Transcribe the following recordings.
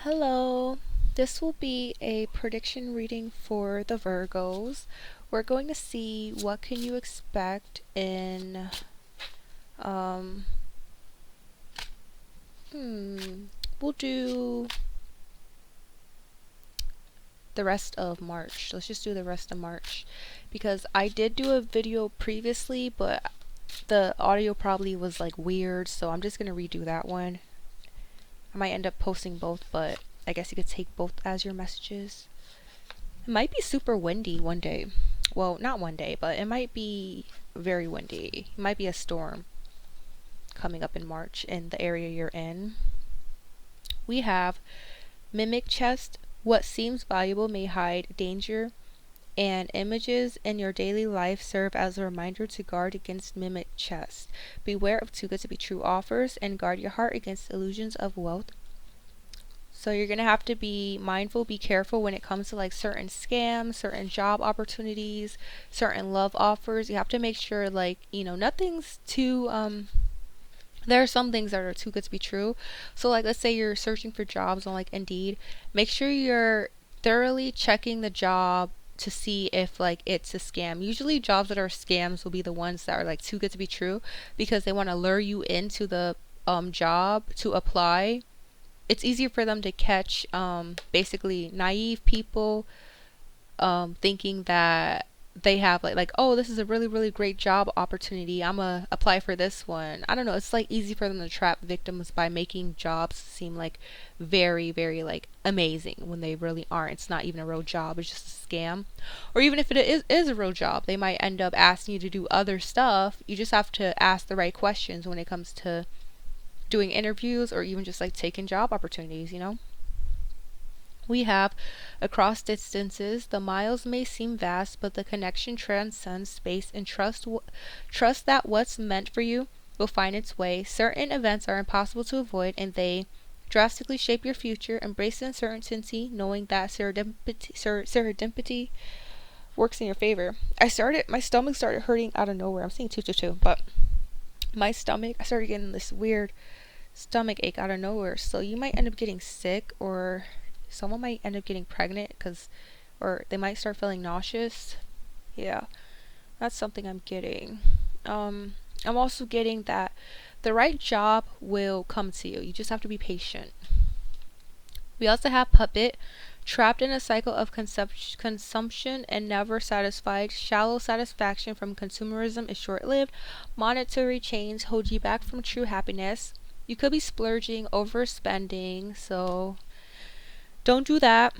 Hello, this will be a prediction reading for the Virgos. We're going to see what can you expect in um we'll do the rest of March. Let's just do the rest of March because I did do a video previously, but the audio probably was like weird, so I'm just going to redo that one. I might end up posting both, but I guess you could take both as your messages. It might be super windy one day. Well, not one day, but it might be very windy. It might be a storm coming up in March in the area you're in. We have Mimic Chest. What seems valuable may hide danger, and images in your daily life serve as a reminder to guard against Mimic Chest. Beware of too good to be true offers and guard your heart against illusions of wealth. So you're going to have to be mindful, be careful when it comes to like certain scams, certain job opportunities, certain love offers. You have to make sure nothing's too there are some things that are too good to be true. So like let's say you're searching for jobs on like Indeed, make sure you're thoroughly checking the job to see if like it's a scam. Usually jobs that are scams will be the ones that are like too good to be true because they want to lure you into the job to apply. It's easier for them to catch basically naive people thinking that they have oh, this is a really great job opportunity, I'm gonna apply for this one. I don't know, it's like easy for them to trap victims by making jobs seem like very like amazing when they really aren't. It's not even a real job, it's just a scam. Or even if it is a real job, they might end up asking you to do other stuff. You just have to ask the right questions when it comes to doing interviews or even just like taking job opportunities. We have across distances, the miles may seem vast, but the connection transcends space, and trust that what's meant for you will find its way. Certain events are impossible to avoid, and they drastically shape your future. Embrace uncertainty, knowing that serendipity works in your favor. My stomach started hurting out of nowhere. I'm saying 222, but I started getting this weird stomach ache out of nowhere. So you might end up getting sick, or someone might end up getting pregnant or they might start feeling nauseous. Yeah, that's something I'm getting. I'm also getting that the right job will come to you. You just have to be patient. We also have Puppet. Trapped in a cycle of consumption and never satisfied, shallow satisfaction from consumerism is short lived. Monetary chains hold you back from true happiness. You could be splurging, overspending, so don't do that.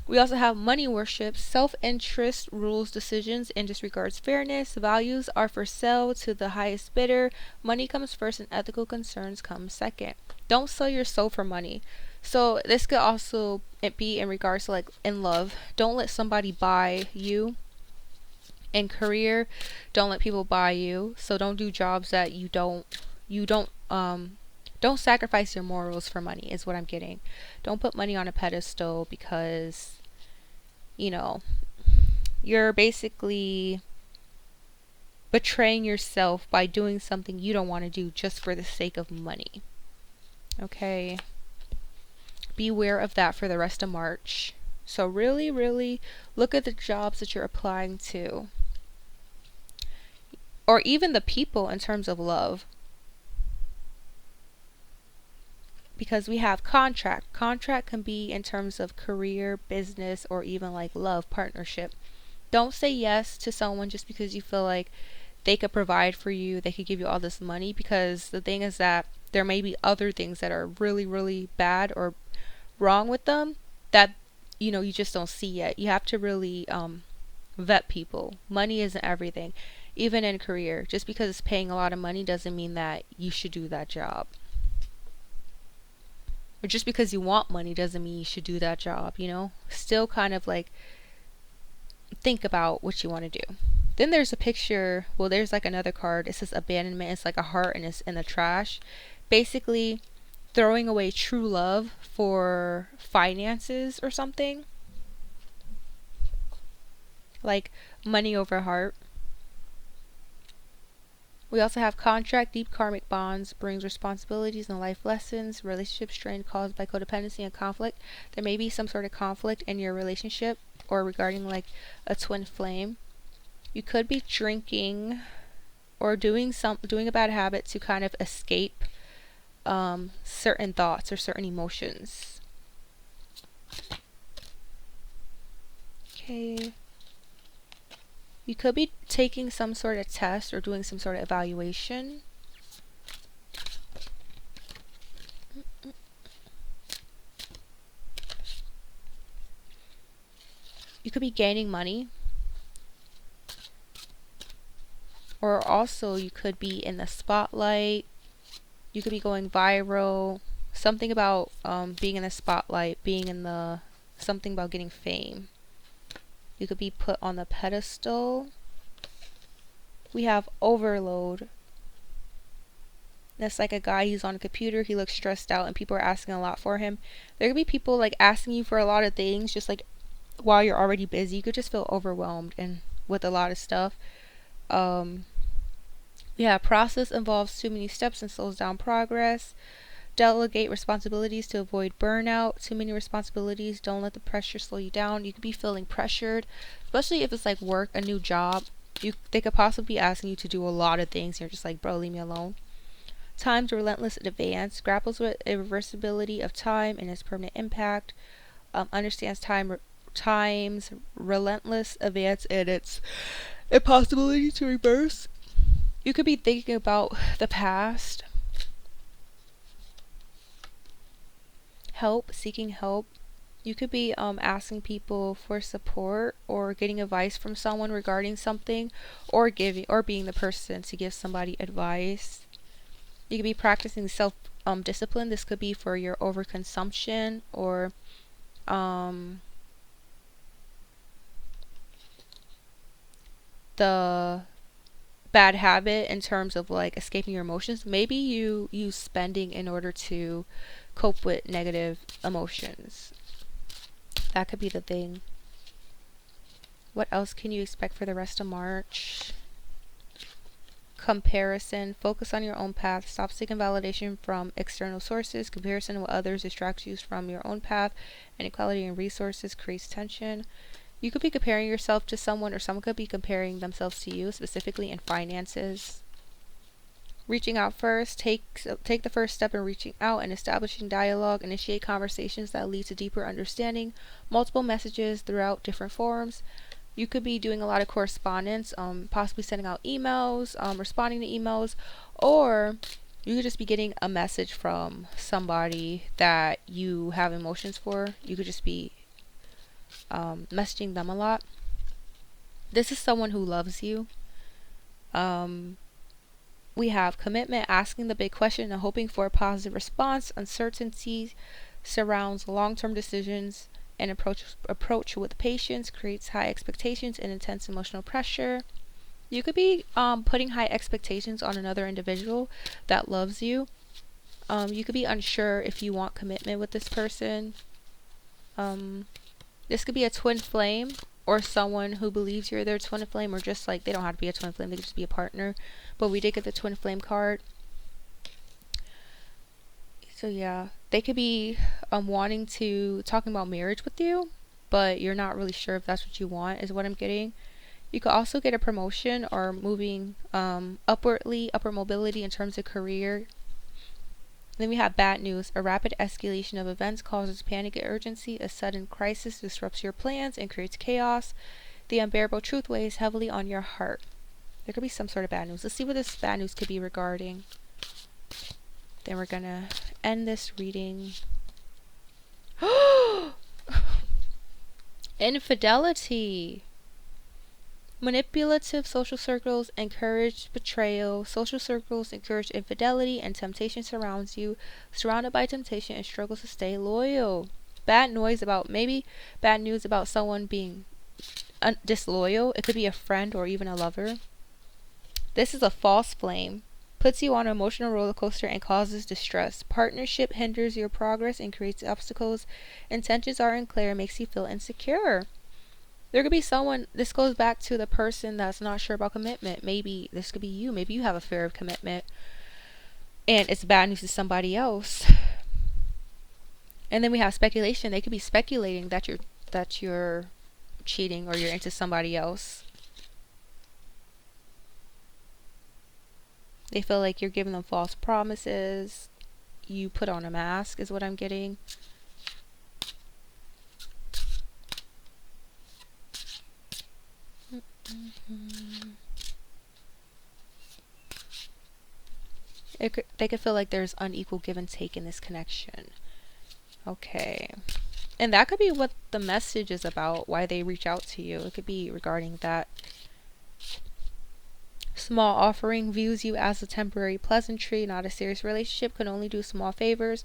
We also have money worship. Self-interest rules decisions and disregards fairness. Values are for sale to the highest bidder. Money comes first and ethical concerns come second. Don't sell your soul for money. So this could also be in regards to like in love. Don't let somebody buy you. In career, don't let people buy you. So don't do jobs that don't sacrifice your morals for money is what I'm getting. Don't put money on a pedestal because you're basically betraying yourself by doing something you don't want to do just for the sake of money. Okay? Beware of that for the rest of March. So really look at the jobs that you're applying to. Or even the people in terms of love. Because we have contract. Contract can be in terms of career, business, or even like love, partnership. Don't say yes to someone just because you feel like they could provide for you, they could give you all this money, because the thing is that there may be other things that are really bad or wrong with them that you just don't see yet. You have to really vet people. Money isn't everything. Even in career, just because it's paying a lot of money doesn't mean that you should do that job. Or just because you want money doesn't mean you should do that job, Still kind of like think about what you want to do. Then there's a picture, there's like another card. It says abandonment. It's like a heart and it's in the trash. Basically, throwing away true love for finances or something. Like money over heart. We also have contract, deep karmic bonds, brings responsibilities and life lessons, relationship strain caused by codependency and conflict. There may be some sort of conflict in your relationship or regarding like a twin flame. You could be drinking or doing a bad habit to kind of escape certain thoughts or certain emotions. Okay. You could be taking some sort of test or doing some sort of evaluation. You could be gaining money. Or also you could be in the spotlight. You could be going viral. Something about being in the spotlight, being in the something about getting fame. You could be put on the pedestal. We have overload. That's like a guy, he's on a computer, he looks stressed out and people are asking a lot for him. There could be people like asking you for a lot of things just like while you're already busy. You could just feel overwhelmed and with a lot of stuff. Yeah, process involves too many steps and slows down progress. Delegate responsibilities to avoid burnout. Too many responsibilities, don't let the pressure slow you down. You could be feeling pressured, especially if it's like work, a new job. They could possibly be asking you to do a lot of things. You're just like, bro, leave me alone. Time's relentless advance. Grapples with irreversibility of time and its permanent impact. Understands time's relentless advance and its impossibility to reverse. You could be thinking about the past. Seeking help. You could be asking people for support or getting advice from someone regarding something, or being the person to give somebody advice. You could be practicing self discipline. This could be for your overconsumption or the bad habit in terms of like escaping your emotions. Maybe you use spending in order to cope with negative emotions. That could be the thing. What else can you expect for the rest of March? Comparison. Focus on your own path. Stop seeking validation from external sources. Comparison with others distracts you from your own path. Inequality in resources creates tension. You could be comparing yourself to someone, or someone could be comparing themselves to you, specifically in finances. Reaching out first. Take the first step in reaching out and establishing dialogue. Initiate conversations that lead to deeper understanding. Multiple messages throughout different forms. You could be doing a lot of correspondence, possibly sending out emails, responding to emails, or you could just be getting a message from somebody that you have emotions for. You could just be messaging them a lot. This is someone who loves you. We have commitment, asking the big question and hoping for a positive response. Uncertainty surrounds long-term decisions and approach with patience, creates high expectations and intense emotional pressure. You could be putting high expectations on another individual that loves you. You could be unsure if you want commitment with this person. This could be a twin flame or someone who believes you're their twin flame, or just like they don't have to be a twin flame, they could just be a partner. But we did get the twin flame card. So yeah, they could be talking about marriage with you, but you're not really sure if that's what you want, is what I'm getting. You could also get a promotion or moving upper mobility in terms of career. Then we have bad news. A rapid escalation of events causes panic and urgency. A sudden crisis disrupts your plans and creates chaos. The unbearable truth weighs heavily on your heart. There could be some sort of bad news. Let's see what this bad news could be regarding. Then we're gonna end this reading. Infidelity. Manipulative social circles encourage betrayal. Social circles encourage infidelity, and temptation surrounds you. Surrounded by temptation and struggles to stay loyal. Bad news about someone being disloyal. It could be a friend or even a lover. This is a false flame. Puts you on an emotional roller coaster and causes distress. Partnership hinders your progress and creates obstacles. Intentions are unclear and makes you feel insecure. There could be someone, this goes back to the person that's not sure about commitment. Maybe this could be you. Maybe you have a fear of commitment and it's bad news to somebody else. And then we have speculation. They could be speculating that you're cheating or you're into somebody else. They feel like you're giving them false promises. You put on a mask is what I'm getting. They could feel like there's unequal give and take in this connection. Okay. And that could be what the message is about, why they reach out to you. It could be regarding that. Small offering views you as a temporary pleasantry, not a serious relationship, can only do small favors.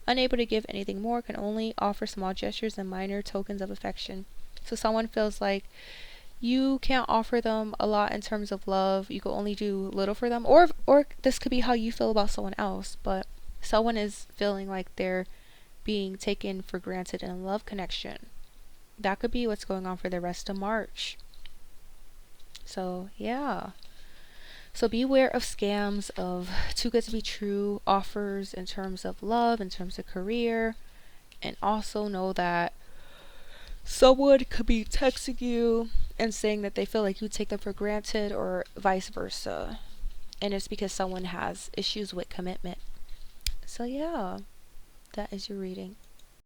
Unable to give anything more, can only offer small gestures and minor tokens of affection. So someone feels like you can't offer them a lot in terms of love. You can only do little for them. Or this could be how you feel about someone else, but someone is feeling like they're being taken for granted in a love connection. That could be what's going on for the rest of March. So, yeah. So beware of scams, of too good to be true offers in terms of love, in terms of career. And also know that someone could be texting you and saying that they feel like you take them for granted or vice versa. And it's because someone has issues with commitment. So yeah, that is your reading.